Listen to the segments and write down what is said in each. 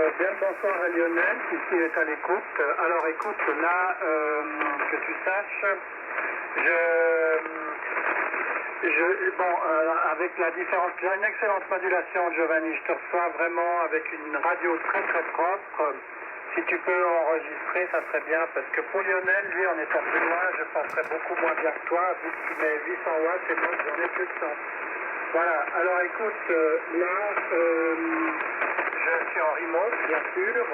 Bien le bonsoir à Lionel, qui ici est à l'écoute. Alors écoute, là, que tu saches, avec la différence, tu as une excellente modulation, Giovanni, je te reçois vraiment avec une radio très très propre. Si tu peux enregistrer, ça serait bien, parce que pour Lionel, lui, en étant plus loin, je passerais beaucoup moins bien que toi, vu qu'il met 800 watts et moi, j'en ai plus de 100. Voilà, alors écoute, je suis en remote, bien sûr,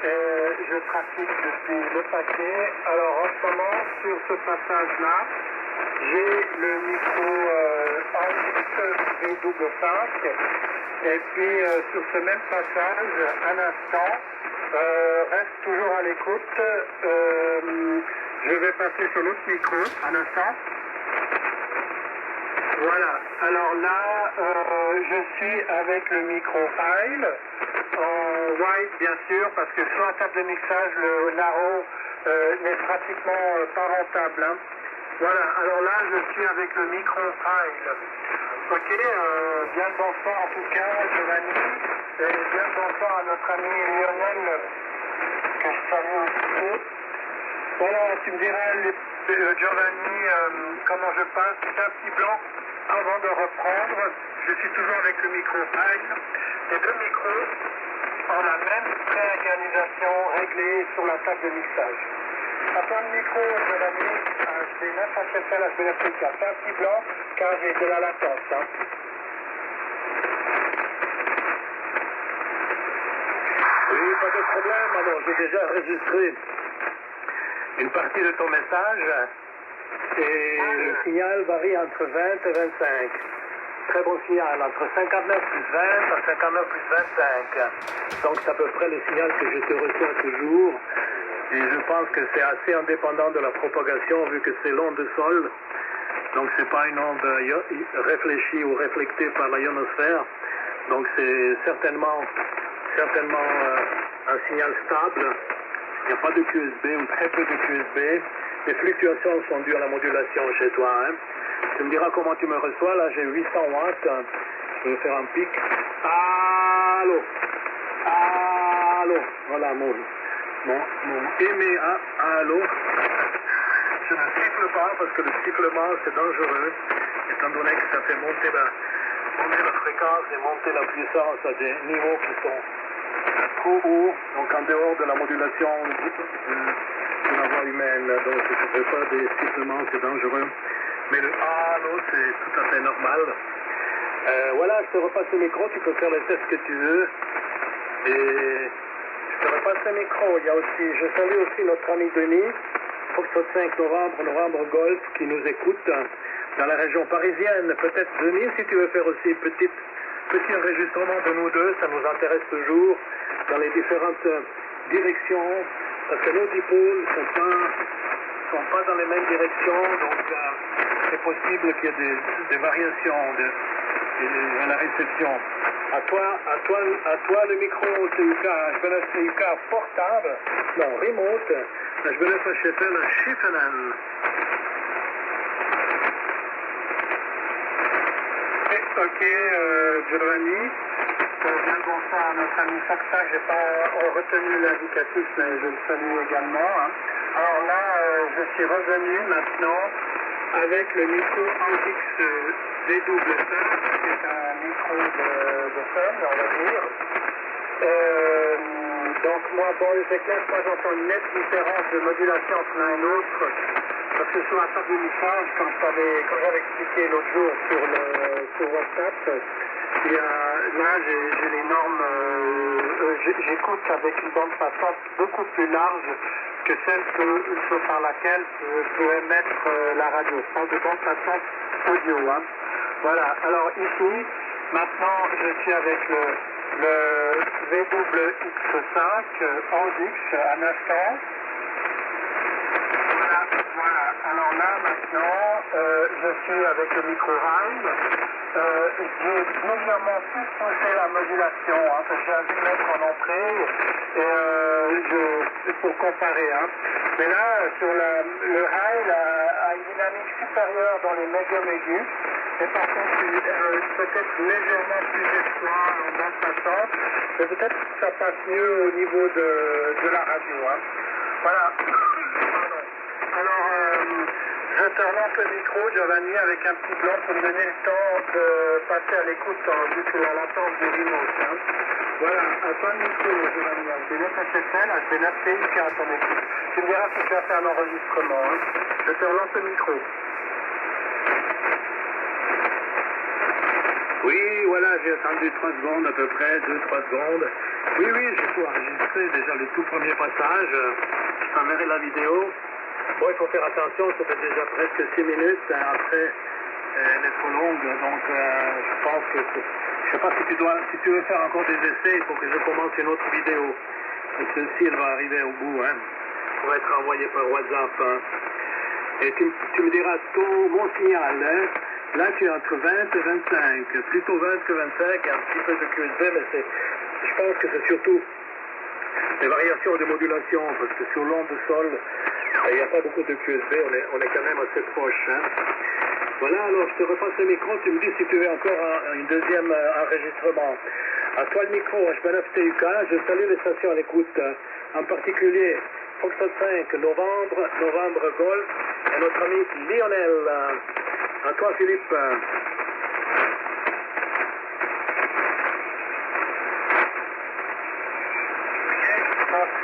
et je trafique depuis le paquet. Alors en ce moment, sur ce passage-là, j'ai le micro V5, et puis sur ce même passage, un instant, reste toujours à l'écoute, je vais passer sur l'autre micro, un instant. Voilà, alors là, je suis avec le micro file, en white bien sûr, parce que sur la table de mixage, le narrow n'est pratiquement pas rentable. Hein. Voilà, alors là, je suis avec le micro file. Ok, bien le bonsoir en tout cas, Giovanni, et bien le bonsoir à notre ami Lionel, que je salue aussi. Voilà, tu me diras, Giovanni, comment je passe, c'est un petit blanc. Avant de reprendre, je suis toujours avec le micro-file, les deux micros ont la même pré-organisation réglée sur la table de mixage. À ton micro, Giovanni, c'est n'importe quelle HBF4. C'est un petit blanc car j'ai de la latence. Hein. Oui, pas de problème. Alors, j'ai déjà enregistré une partie de ton message. Et le signal varie entre 20 et 25. Très bon signal, entre 59 plus 20 à 59 plus 25. Donc c'est à peu près le signal que je te reçois toujours. Et je pense que c'est assez indépendant de la propagation vu que c'est l'onde de sol. Donc c'est pas une onde réfléchie ou réflectée par la ionosphère. Donc c'est certainement un signal stable. Il n'y a pas de QSB ou très peu de QSB. Les fluctuations sont dues à la modulation chez toi. Hein. Tu me diras comment tu me reçois. Là, j'ai 800 watts. Je vais faire un pic. Allô. Allô. Voilà mon aimé. Allô. Je ne siffle pas parce que le sifflement, c'est dangereux. Étant donné que ça fait monter la fréquence et monter la puissance à des niveaux qui sont trop hauts. Donc en dehors de la modulation de la voix humaine, donc je ne fais pas des sifflements, c'est dangereux. Mais le allô, c'est tout à fait normal. Voilà, je te repasse le micro, tu peux faire le test que tu veux. Et je te repasse le micro. Il y a aussi, je salue aussi notre ami Denis, Foxtrot 5 novembre Golf, qui nous écoute dans la région parisienne. Peut-être Denis, si tu veux faire aussi petit enregistrement de nous deux, ça nous intéresse toujours dans les différentes directions. Parce que nos dipôles ne sont pas dans les mêmes directions, donc c'est possible qu'il y ait des variations à la réception. À toi le micro CUK, CUK portable, non, remote, HBF Schiffenen. Ok, Giovanni. Bien le bonsoir à notre ami Faxa, je n'ai pas retenu l'indicatif, mais je le salue également. Hein. Alors là, je suis revenu maintenant avec le micro Audix V5, qui est un micro de fun, on va dire. Donc moi, c'est clair que moi j'entends une nette différence de modulation entre l'un et l'autre, parce que sur la table de mixage, comme j'avais expliqué l'autre jour sur WhatsApp, là, j'ai les normes, j'écoute avec une bande passante beaucoup plus large que celle par laquelle peut émettre la radio. Je parle de bande passante audio. Hein. Voilà, alors ici, maintenant, je suis avec le VWX5 Audix un instant. Voilà, alors là, maintenant, je suis avec le micro Rime. J'ai légèrement plus poussé la modulation, hein, parce que j'ai dû mettre en entrée, et pour comparer. Hein. Mais là, sur le high a une dynamique supérieure dans les médiums aigus. Et par contre, peut-être légèrement plus étroit en bande passante. Mais peut-être que ça passe mieux au niveau de la radio. Hein. Voilà. Pardon. Alors, je te relance le micro, Giovanni, avec un petit blanc pour me donner le temps de passer à l'écoute vu que la latence du remote. Hein. Voilà, à toi le micro, Giovanni. HB9 SSL, HB9 TIK à ton écoute. Tu me diras si tu as fait un enregistrement. Hein. Je te relance le micro. Oui, voilà, j'ai attendu 3 secondes à peu près, 2-3 secondes. Oui, j'ai tout enregistré, déjà le tout premier passage. Je t'enverrai la vidéo. Bon, il faut faire attention, ça fait déjà presque 6 minutes. Après, elle est trop longue, donc je pense que... Je sais pas si tu veux faire encore des essais, il faut que je commence une autre vidéo. Et celle-ci, elle va arriver au bout, hein. Elle va être envoyée par WhatsApp. Hein. Et tu me diras tout mon signal, hein. Là, tu es entre 20 et 25, plutôt 20 que 25, un petit peu de QSB, mais je pense que c'est surtout des variations de modulation, parce que sur l'onde de sol, il n'y a pas beaucoup de QSB, on est quand même assez proche. Hein. Voilà, alors je te repasse le micro, tu me dis si tu veux encore un deuxième enregistrement. À toi le micro, HB9 TUK, je salue les stations à l'écoute, en particulier Foxtrot 5, Novembre Golf, et notre ami Lionel. À toi, Philippe.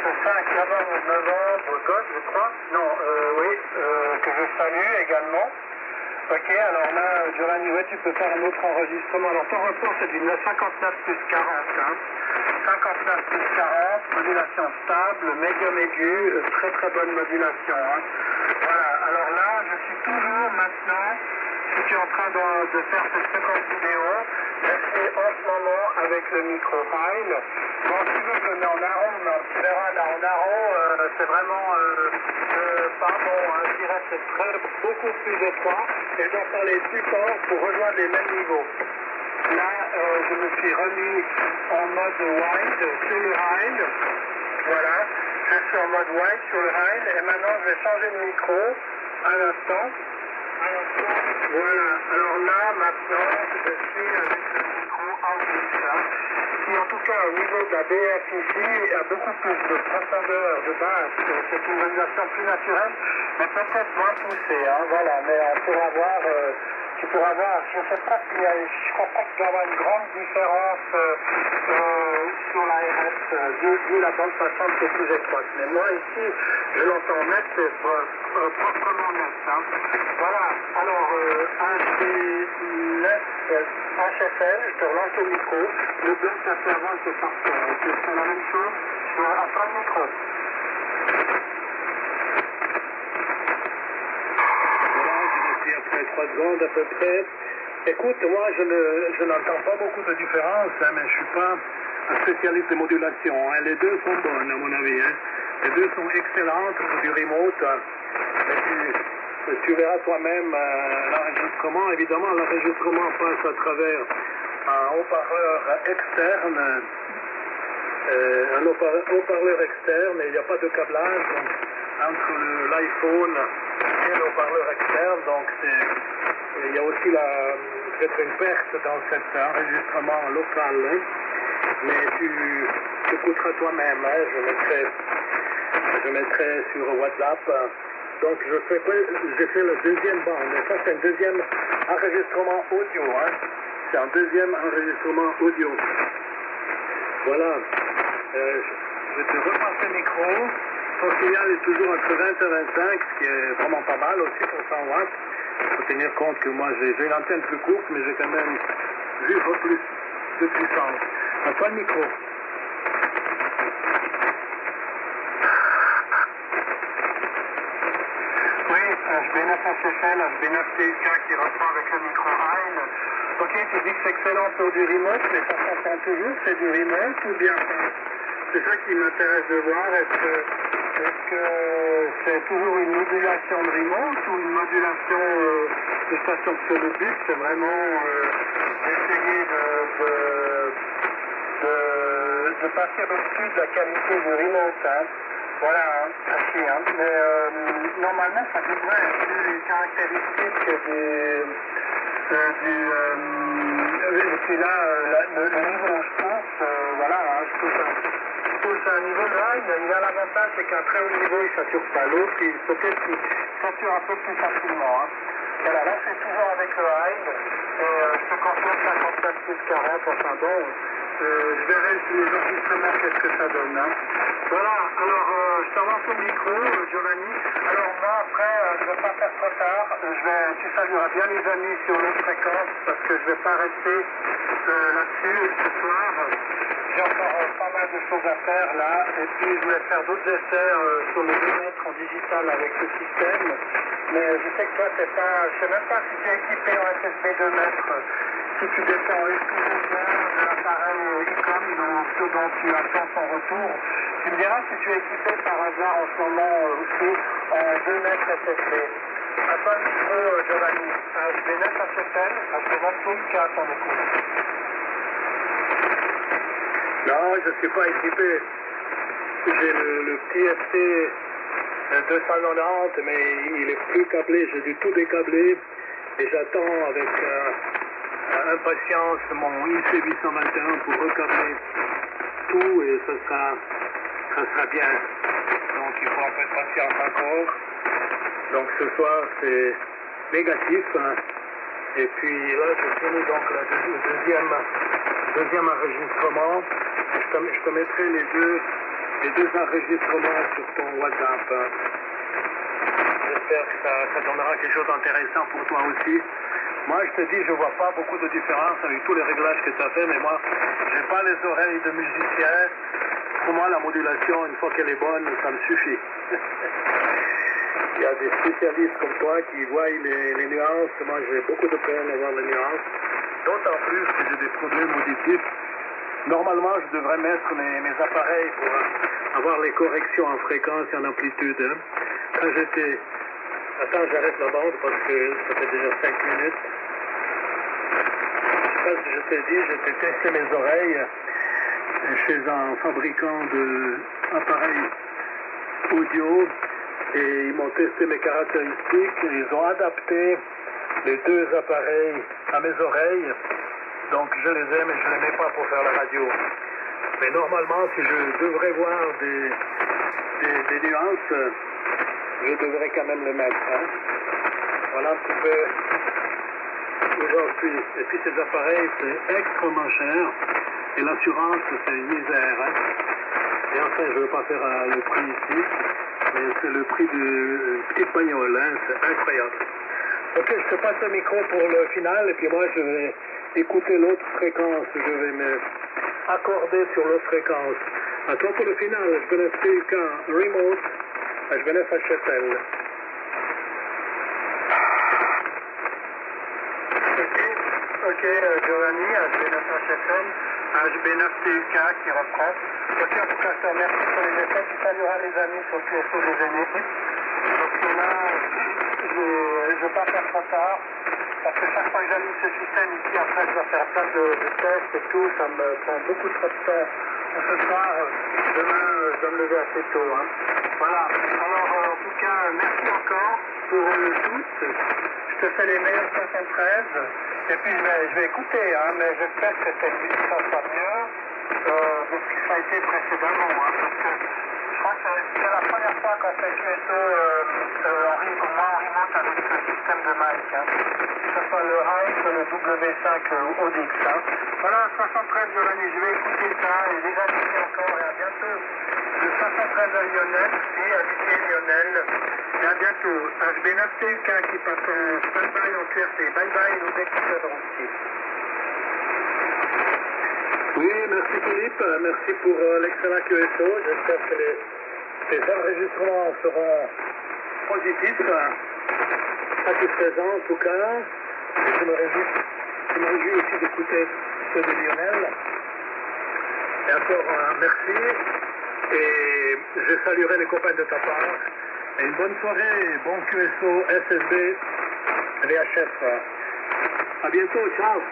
C'est 5 novembre, Golf, je crois. Non, oui, que je salue également. Ok, alors là, Giovanni, ouais, tu peux faire un autre enregistrement. Alors ton report, c'est du 59 plus 40. Hein. 59 plus 40, modulation stable, médium aigu, très bonne modulation. Hein. Voilà, alors là, je suis toujours maintenant, si tu es en train de faire cette seconde vidéo, je suis en ce moment avec le micro Heil. Bon, si tu veux, je le mets en arôme, tu verras là en arôme, c'est vraiment pas bon, hein. Je dirais que c'est beaucoup plus étroit et je dois parler plus fort pour rejoindre les mêmes niveaux. Là, je me suis remis en mode wide sur le Heil. Voilà, je suis en mode wide sur le Heil et maintenant je vais changer de micro à l'instant. Voilà, alors là, maintenant, je suis avec le micro en qui en tout cas au niveau de la BF ici a beaucoup plus de profondeur de base, c'est une modulation plus naturelle, mais peut-être moins poussée, hein, voilà, mais on pourra voir, tu pourras voir, je ne sais pas s'il y a, je crois pas qu'il y aura une grande différence sur la RS, vu la bande passante qui est plus étroite, mais moi ici, je l'entends net, c'est proprement net, hein. Voilà, alors, HB9 HFL, je te relance le micro. Le blanc que tu as fait avant était parfait. Tu fais la même chose à toi le micro. Voilà, je suis après 3 secondes à peu près. Écoute, moi je n'entends pas beaucoup de différence, hein, mais je ne suis pas un spécialiste de modulation. Hein. Les deux sont bonnes à mon avis. Hein. Les deux sont excellentes pour du remote. Tu verras toi-même l'enregistrement. Évidemment, l'enregistrement passe à travers un haut-parleur externe, haut-parleur externe, et il n'y a pas de câblage entre l'iPhone et le haut-parleur externe. Donc, il y a aussi peut-être une perte dans cet enregistrement local. Hein. Mais tu écouteras toi-même. Hein. Je mettrai sur WhatsApp. Donc j'ai fait le deuxième bande. Ça c'est un deuxième enregistrement audio. Hein. C'est un deuxième enregistrement audio. Voilà. Je te repasse le micro. Ton signal est toujours entre 20 et 25, ce qui est vraiment pas mal aussi pour 100 watts. Il faut tenir compte que moi j'ai une antenne plus courte, mais j'ai quand même juste plus de puissance. À toi le micro. HB9 SSL, HB9 TUK qui reprend avec le micro Heil. Ok, tu dis que c'est excellent pour du remote, mais ça s'entend toujours, c'est du remote ou bien pas? C'est ça qui m'intéresse de voir. Est-ce que c'est toujours une modulation de remote ou une modulation de station? Parce que le but, c'est vraiment d'essayer de passer au-dessus de la qualité du remote. Hein. Voilà, ainsi, hein. Mais normalement, ça devrait être les caractéristiques et puis là, le niveau où je pousse, voilà, hein, je pousse à un niveau de rail, mais il y a l'avantage, c'est qu'à très haut niveau, il ne sature pas. L'autre, peut-être qu'il sature un peu plus facilement. Hein. Voilà, là, c'est toujours avec le rail, et je te confirme 54 plus 40, enfin bon, je verrai les enregistrements, qu'est-ce que ça donne. Hein. Voilà, alors je t'avance au micro, Giovanni. Alors moi après, je ne vais pas faire trop tard, tu salueras bien les amis sur l'autre fréquence, parce que je ne vais pas rester là-dessus ce soir. J'ai encore pas mal de choses à faire là, et puis je voulais faire d'autres essais sur le 2 mètres en digital avec ce système. Mais je sais que toi, je sais même pas si tu es équipé en SSB 2 mètres. Si tu dépends exclusivement de l'appareil ICOM ce dont tu attends son retour, tu me diras si tu es équipé par hasard en ce moment aussi en 2 mètres SSB. À toi le micro, Giovanni. HB9 HFL, HB9 tout le cas à ton écoute. Non, je ne suis pas équipé. J'ai le petit FT 290, mais il est plus câblé. J'ai dû tout décabler et j'attends avec impatience mon IC 821 pour recabler tout et ça sera bien. Donc il faut un peu de patience encore. Donc ce soir c'est négatif. Hein. Et puis là je finis donc le deuxième enregistrement. Je te mettrai les deux enregistrements sur ton WhatsApp. J'espère que ça donnera quelque chose d'intéressant pour toi aussi. Moi, je te dis, je ne vois pas beaucoup de différence avec tous les réglages que tu as fait, mais moi, je n'ai pas les oreilles de musicien. Pour moi, la modulation, une fois qu'elle est bonne, ça me suffit. Il y a des spécialistes comme toi qui voient les nuances. Moi, j'ai beaucoup de peine à voir les nuances. D'autant plus que j'ai des problèmes auditifs. Normalement, je devrais mettre mes appareils pour avoir les corrections en fréquence et en amplitude. Hein. Quand j'étais... Attends, j'arrête la bande parce que ça fait déjà 5 minutes. Comme je t'ai dit, j'ai testé mes oreilles chez un fabricant d'appareils audio et ils m'ont testé mes caractéristiques. Ils ont adapté les deux appareils à mes oreilles. Donc je les aime et je ne les mets pas pour faire la radio. Mais normalement, si je devrais voir des nuances, je devrais quand même le mettre. Hein. Voilà un petit peu où j'en suis. Et puis ces appareils, c'est extrêmement cher. Et l'assurance, c'est une misère. Hein. Et enfin, je ne veux pas faire le prix ici, mais c'est le prix d'une petite bagnole. Hein. C'est incroyable. Ok, je te passe le micro pour le final. Et puis moi, je vais écouter l'autre fréquence. Je vais me accorder sur l'autre fréquence. À toi pour le final, je vais laisser qu'un remote. HB9 HFL. Ok, Giovanni, HB9 HFL, HB9 TUK qui reprend. Ok, en tout cas, je te remercie pour les essais. Tu salueras les amis sur le QSO des aînés. Donc là, je ne veux pas faire trop tard. Parce que chaque fois que j'allume ce système ici, après je dois faire plein de tests et tout. Ça me prend beaucoup trop de temps. Ce soir, demain, je dois me lever assez tôt. Hein. Voilà, alors en tout cas, merci encore pour tout. Je te fais les meilleurs 73. Et puis je vais écouter, hein, mais j'espère que cette musique ça sera mieux de ce que ça a été précédemment. Hein, parce que je crois que c'est la première fois qu'on fait QSO en remote avec ce système de mic. Hein. Que ce soit le Hive, le W5 Audix. Hein. Voilà, 73 Giovanni, je vais écouter ça et les amis encore et à bientôt. Le 73 à Lionel et à Lionel. Et à bientôt. HB9 TUK qui passe en stand-by en QRT. Bye bye, nos écouteurs aussi. Oui, merci Philippe. Merci pour l'excellent QSO. J'espère que les enregistrements seront positifs, satisfaisants en tout cas. Et je me réjouis aussi d'écouter ceux de Lionel. Et encore merci. Et je saluerai les copains de ta part. Et une bonne soirée, bon QSO, SSB, VHF. À bientôt, ciao.